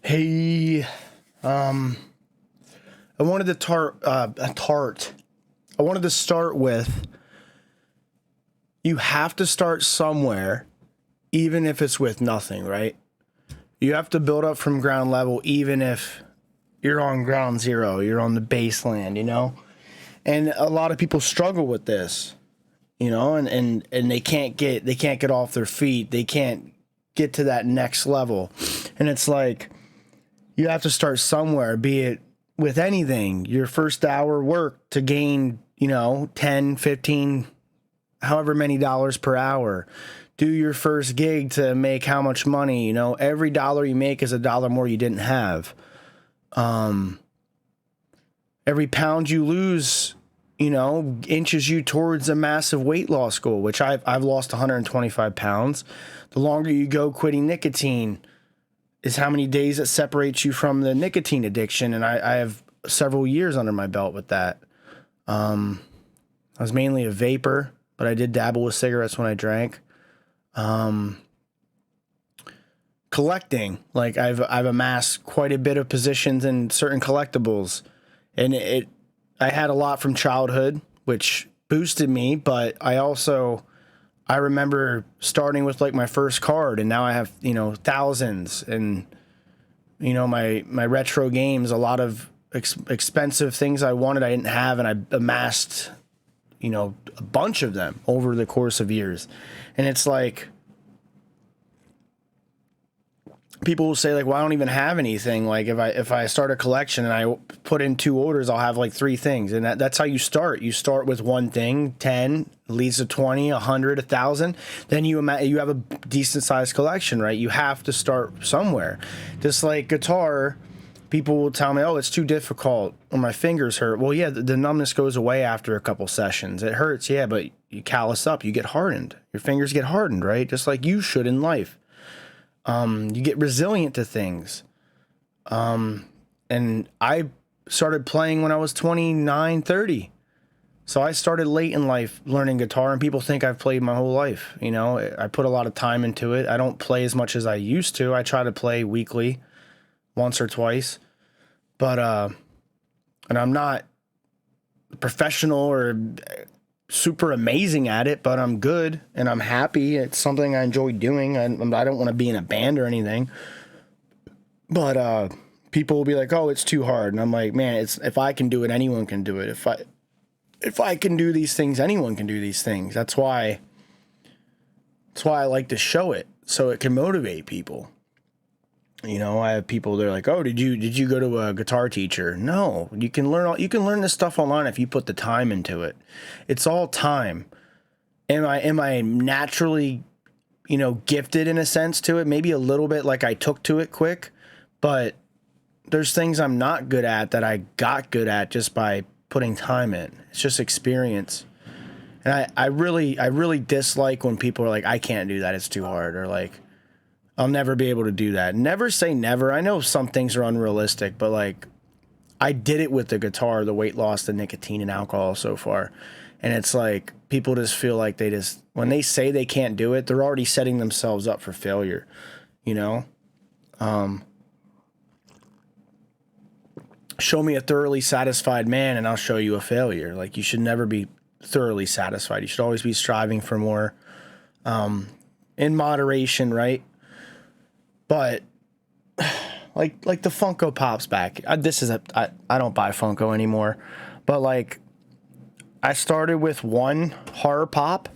Hey, I wanted to I wanted to start with, you have to start somewhere, even if it's with nothing, right? You have to build up from ground level, even if you're on ground zero, you're on the baseline, And a lot of people struggle with this, and they can't get off their feet. They can't get to that next level. And it's like, you have to start somewhere, be it with anything, your first hour work to gain, 10, 15, however many dollars per hour. Do your first gig to make how much money, every dollar you make is a dollar more you didn't have. Every pound you lose, inches you towards a massive weight loss goal, which I've lost 125 pounds. The longer you go quitting nicotine is how many days it separates you from the nicotine addiction. And I have several years under my belt with that. I was mainly a vapor, but I did dabble with cigarettes when I drank. Collecting, like I've amassed quite a bit of positions in certain collectibles, and I had a lot from childhood, which boosted me, but I remember starting with like my first card, and now I have, thousands, and, my retro games, a lot of expensive things I wanted, I didn't have, and I amassed, a bunch of them over the course of years. And it's like, people will say like, well, I don't even have anything. Like if I start a collection and I put in 2 orders, I'll have like 3 things. And that's how you start. You start with one thing, 10 leads to 20, 100, 1,000. Then you have a decent sized collection, right? You have to start somewhere. Just like guitar, people will tell me, oh, it's too difficult or my fingers hurt. Well, yeah, the numbness goes away after a couple sessions. It hurts, yeah, but you callous up, you get hardened. Your fingers get hardened, right? Just like you should in life. You get resilient to things. And I started playing when I was 29, 30. So I started late in life learning guitar, and people think I've played my whole life. I put a lot of time into it. I don't play as much as I used to. I try to play weekly, once or twice. But, and I'm not professional or super amazing at it, but I'm good and I'm happy. It's something I enjoy doing. I don't want to be in a band or anything, but people will be like, "Oh, it's too hard," and I'm like, "Man, if I can do it, anyone can do it. If I can do these things, anyone can do these things." That's why I like to show it, so it can motivate people. I have people, they're like, "Oh, did you go to a guitar teacher?" No, you can learn this stuff online if you put the time into it. It's all time. Am I naturally, gifted in a sense to it? Maybe a little bit, like I took to it quick, but there's things I'm not good at that I got good at just by putting time in. It's just experience. And I really dislike when people are like, "I can't do that, it's too hard," or like, "I'll never be able to do that." Never say never. I know some things are unrealistic, but like, I did it with the guitar, the weight loss, the nicotine and alcohol so far. And it's like, people just feel like when they say they can't do it, they're already setting themselves up for failure, Show me a thoroughly satisfied man and I'll show you a failure. Like, you should never be thoroughly satisfied. You should always be striving for more, in moderation, right? But like the Funko Pops back. I don't buy Funko anymore, but like, I started with one horror pop,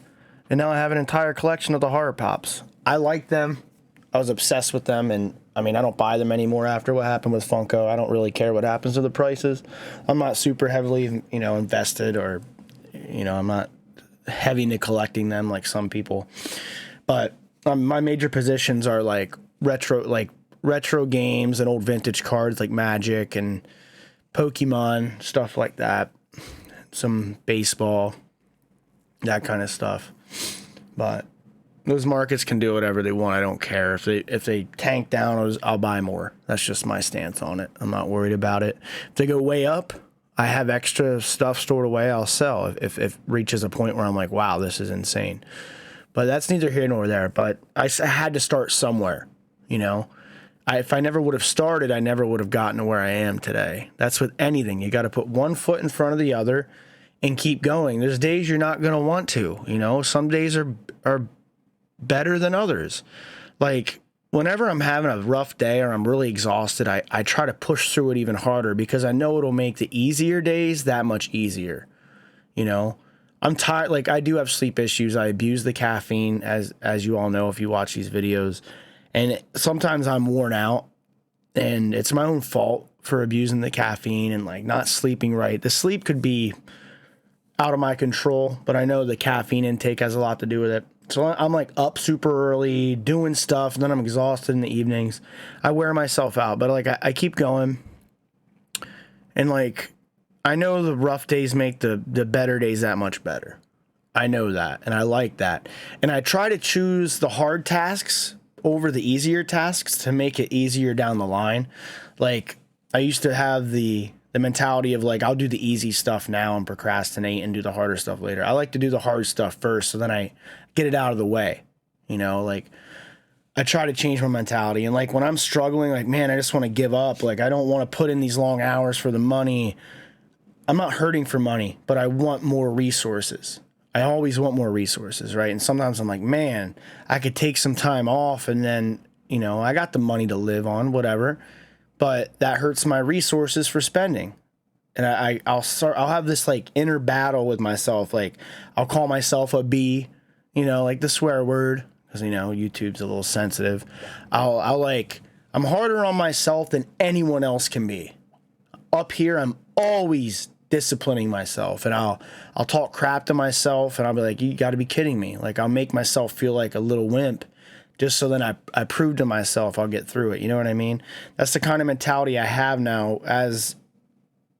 and now I have an entire collection of the horror pops. I like them. I was obsessed with them, and I don't buy them anymore after what happened with Funko. I don't really care what happens to the prices. I'm not super heavily, invested, or, I'm not heavy into collecting them like some people. But my major positions are like retro games and old vintage cards like Magic and Pokemon, stuff like that. Some baseball, that kind of stuff. But those markets can do whatever they want. I don't care. If they tank down, I'll buy more. That's just my stance on it. I'm not worried about it. If they go way up, I have extra stuff stored away. I'll sell if it reaches a point where I'm like, wow, this is insane. But that's neither here nor there. But I had to start somewhere, if I never would have started, I never would have gotten to where I am today. That's with anything. You got to put one foot in front of the other and keep going. There's days you're not going to want to, you know, some days are better than others. Like whenever I'm having a rough day or I'm really exhausted, I try to push through it even harder because I know it'll make the easier days that much easier. You know, I'm tired. Like I do have sleep issues. I abuse the caffeine as you all know, if you watch these videos, and sometimes I'm worn out and it's my own fault for abusing the caffeine and like not sleeping right. The sleep could be out of my control, but I know the caffeine intake has a lot to do with it. So I'm like up super early doing stuff, and then I'm exhausted in the evenings. I wear myself out, but like I keep going. And like, I know the rough days make the better days that much better. I know that, and I like that. And I try to choose the hard tasks over the easier tasks to make it easier down the line. Like I used to have the mentality of like, I'll do the easy stuff now and procrastinate and do the harder stuff later. I like to do the hard stuff first, so then I get it out of the way. You know, like I try to change my mentality. And like when I'm struggling, like, man, I just want to give up. Like I don't want to put in these long hours for the money. I'm not hurting for money, but I want more resources. I always want more resources, right? And sometimes I'm like, man, I could take some time off and then, you know, I got the money to live on, whatever. But that hurts my resources for spending. And I'll have this like inner battle with myself. Like I'll call myself a B, you know, like the swear word, because, you know, YouTube's a little sensitive. I'm harder on myself than anyone else can be. Up here, I'm always disciplining myself, and I'll talk crap to myself, and I'll be like, you got to be kidding me. Like I'll make myself feel like a little wimp just so then I prove to myself I'll get through it. You know what I mean? That's the kind of mentality I have now. As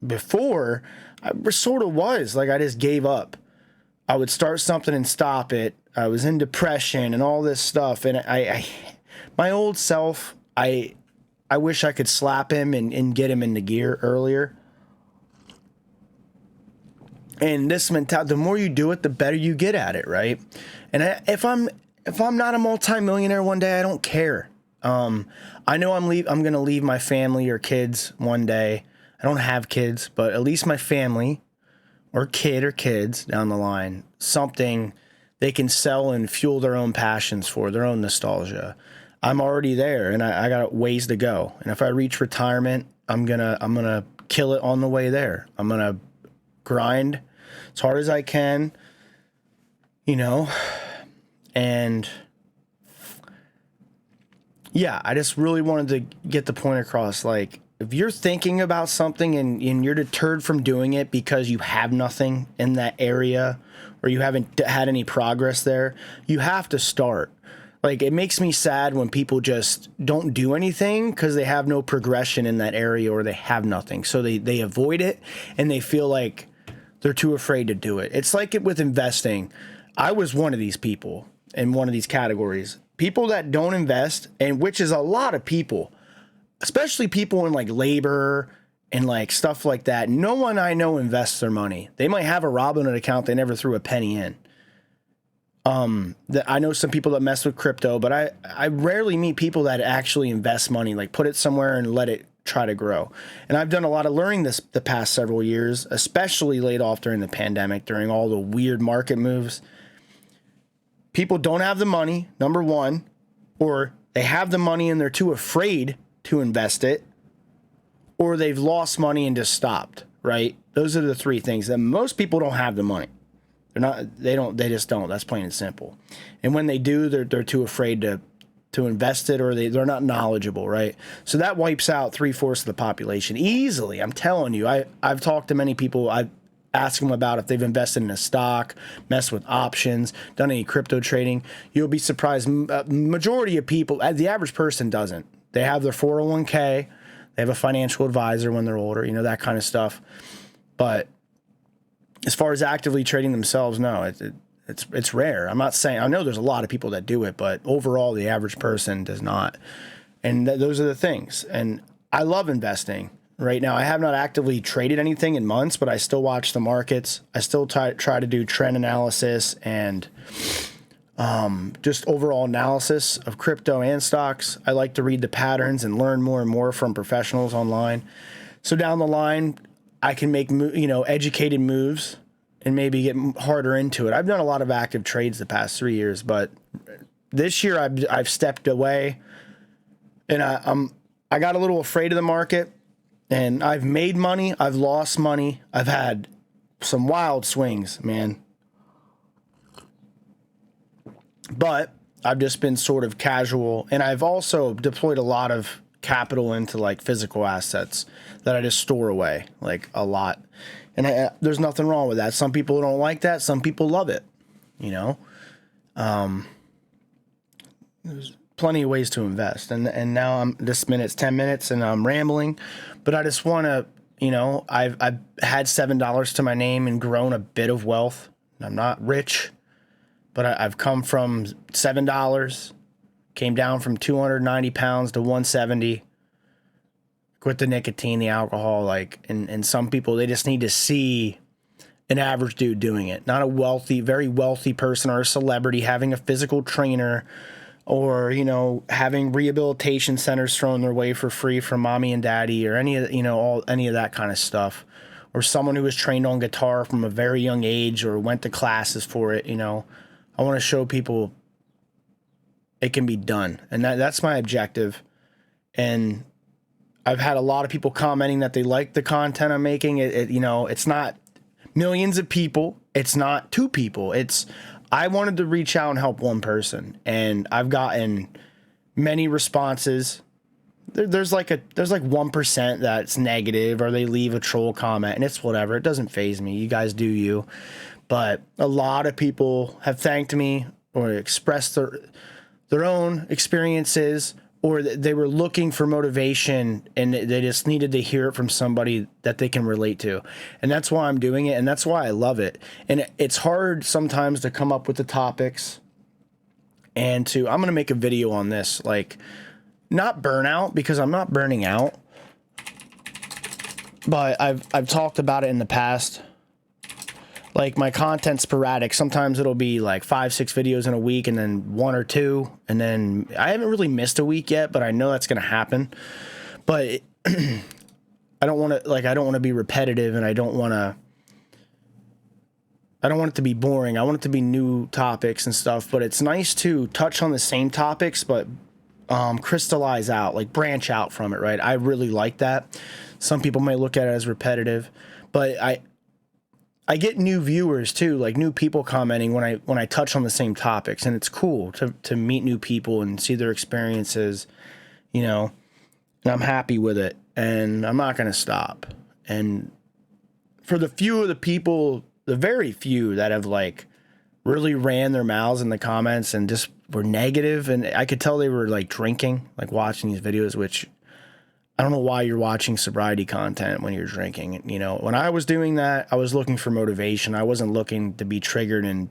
before, I sort of was like, I just gave up. I would start something and stop it. I was in depression and all this stuff. And my old self, I wish I could slap him and get him into gear earlier. And this mentality, the more you do it, the better you get at it, right? And if I'm not a multimillionaire one day, I don't care. I know I'm going to leave my family or kids one day. I don't have kids, but at least my family or kid or kids down the line, something they can sell and fuel their own passions for, their own nostalgia. I'm already there, and I got ways to go. And if I reach retirement, I'm gonna kill it on the way there. I'm gonna grind as hard as I can, you know. And yeah, I just really wanted to get the point across. Like, if you're thinking about something and you're deterred from doing it because you have nothing in that area or you haven't had any progress there, you have to start. Like, it makes me sad when people just don't do anything because they have no progression in that area or they have nothing. So they avoid it and they feel like they're too afraid to do it. It's like it with investing. I was one of these people in one of these categories. People that don't invest, and which is a lot of people, especially people in like labor and like stuff like that. No one I know invests their money. They might have a Robinhood account. They never threw a penny in. That I know some people that mess with crypto, but I rarely meet people that actually invest money, like put it somewhere and let it try to grow. And I've done a lot of learning the past several years, especially laid off during the pandemic, during all the weird market moves. People don't have the money, number one, or they have the money and they're too afraid to invest it, or they've lost money and just stopped, right? Those are the three things. And most people don't have the money. They just don't. That's plain and simple. And when they do, they're too afraid to invest it, or they're not knowledgeable, right? So that wipes out 3/4 of the population easily. I'm telling you, I've talked to many people. I've asked them about if they've invested in a stock, messed with options, done any crypto trading. You'll be surprised. Majority of people, the average person doesn't. They have their 401k. They have a financial advisor when they're older, you know, that kind of stuff. But as far as actively trading themselves, no, it's rare. I'm not saying, I know there's a lot of people that do it, but overall the average person does not. And those are the things. And I love investing. Right now, I have not actively traded anything in months, but I still watch the markets. I still try to do trend analysis and just overall analysis of crypto and stocks. I like to read the patterns and learn more and more from professionals online. So down the line, I can make, educated moves and maybe get harder into it. I've done a lot of active trades the past 3 years, but this year I've stepped away, and I got a little afraid of the market, and I've made money. I've lost money. I've had some wild swings, man. But I've just been sort of casual, and I've also deployed a lot of capital into like physical assets that I just store away, like a lot. And there's nothing wrong with that. Some people don't like that. Some people love it, There's plenty of ways to invest. And now this minute's 10 minutes and I'm rambling, but I just want to, I've had $7 to my name and grown a bit of wealth. I'm not rich, but I've come from $7, came down from 290 pounds to 170, quit the nicotine, the alcohol, and some people, they just need to see an average dude doing it, not a very wealthy person or a celebrity having a physical trainer, or, having rehabilitation centers thrown their way for free from mommy and daddy, or any of that kind of stuff, or someone who was trained on guitar from a very young age or went to classes for it. I want to show people it can be done. And that's my objective. And I've had a lot of people commenting that they like the content I'm making. It's not millions of people. It's not 2 people. I wanted to reach out and help one person, and I've gotten many responses. There's like 1% that's negative, or they leave a troll comment, and it's whatever. It doesn't faze me. You guys do you. But a lot of people have thanked me or expressed their own experiences, or they were looking for motivation and they just needed to hear it from somebody that they can relate to. And that's why I'm doing it, and that's why I love it. And it's hard sometimes to come up with the topics, and I'm going to make a video on this, not burnout, because I'm not burning out, but I've talked about it in the past. My content's sporadic. Sometimes it'll be 5-6 videos in a week, and then 1 or 2. And then I haven't really missed a week yet, but I know that's going to happen. But I don't want to be repetitive, and I don't want it to be boring. I want it to be new topics and stuff, but it's nice to touch on the same topics, but crystallize out, branch out from it, right? I really like that. Some people may look at it as repetitive, but I get new viewers too, new people commenting when I touch on the same topics, and it's cool to meet new people and see their experiences, and I'm happy with it, and I'm not going to stop. And for the few of the people, the very few that have really ran their mouths in the comments and just were negative, and I could tell they were drinking, watching these videos, which I don't know why you're watching sobriety content when you're drinking. When I was doing that, I was looking for motivation. I wasn't looking to be triggered and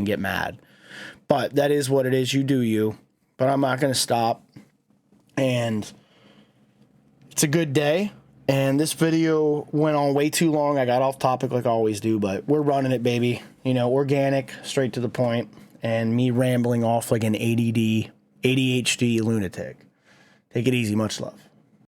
get mad. But that is what it is. You do you. But I'm not going to stop. And it's a good day. And this video went on way too long. I got off topic like I always do, but we're running it, baby. Organic, straight to the point, and me rambling off like an ADHD lunatic. Take it easy. Much love.